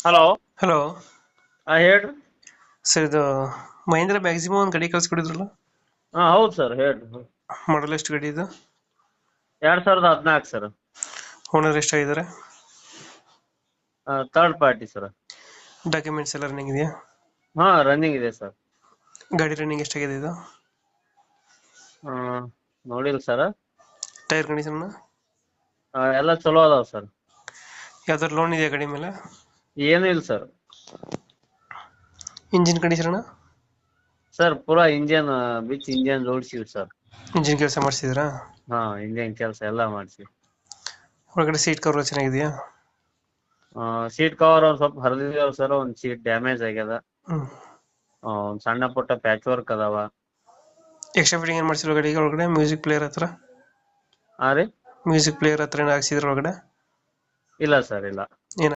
Hello. Hello. ಹೇಳ್ರಿ. Sir ಇದು Mahendra maximum ಒಂದು ಗಾಡಿ ಕಳ್ಸಿಕೊಡಿದ್ರಲ್ಲ. ಹೌದು ಸರ್, ಹೇಳ್ರಿ. ಮಾಡಲ್ ಎಷ್ಟು ಗಾಡಿ ಇದು? 2014 ಸರ್. ಓನರ್ ಎಷ್ಟಾಗಿದ್ದಾರೆ? Third party sir. ಡಾಕ್ಯುಮೆಂಟ್ಸ್ ಎಲ್ಲ ರನ್ನಿಂಗ್ ಇದೆಯಾ? ರನ್ನಿಂಗ್ ಇದೆ ಸರ್. ಗಾಡಿ ರನ್ನಿಂಗ್ ಎಷ್ಟಾಗಿದೆ ಇದು? ನೋಡಿಲ್ಲ ಸರ್. ಟೈರ್ ಕಂಡೀಷನ್ ಎಲ್ಲ ಚಲೋ ಅದಾವ ಸರ್. ಯಾವ್ದಾದ್ರು ಲೋನ್ ಇದೆಯಾ ಗಾಡಿ ಮೇಲೆ? ಏನು ಇಲ್ಲ ಸರ್. Engine condition? ಸರ್ ಪೂರಾ ಇಂಜಿನ್ ಬಿಚ್ ಇಂಜಿನ್ ಜೋಡಿಸಿವಿ ಸರ್. ಇಂಜಿನ್ ಕೆಲಸ ಮಾಡಿಸಿದ್ರಾ? ಇಂಜಿನ್ ಕೆಲಸ ಎಲ್ಲ ಮಾಡಿಸಿ. ಒಳಗಡೆ ಸೀಟ್ ಕವರ್ ಚೆನ್ನಾಗಿದೆಯಾ? ಸೀಟ್ ಕವರ್ ಒಂದ್ ಸ್ವಲ್ಪ ಹರಿದಿದಾವ ಸರ್. ಒಂದ್ ಸೀಟ್ ಡ್ಯಾಮೇಜ್ ಆಗ್ಯದ. ಹ್ಞೂ. ಒಂದ್ ಸಣ್ಣ ಪುಟ್ಟ ಪ್ಯಾಚ್ ವರ್ಕ್ ಅದಾವ. ಎಕ್ಸ್ಟ್ರಾ ಫಿಟ್ಟಿಂಗ್ ಏನು ಮಾಡಿಸಿಲ್ಲ ಗಾಡಿಗೆ ಒಳಗಡೆ? ಮ್ಯೂಸಿಕ್ ಪ್ಲೇಯರ್ ಹತ್ರ? ರೀ. ಮ್ಯೂಸಿಕ್ ಪ್ಲೇಯರ್ ಹತ್ರ ಏನು ಹಾಕ್ಸಿದ್ರ ಒಳಗಡೆ? ಇಲ್ಲ ಸರ್, ಇಲ್ಲ.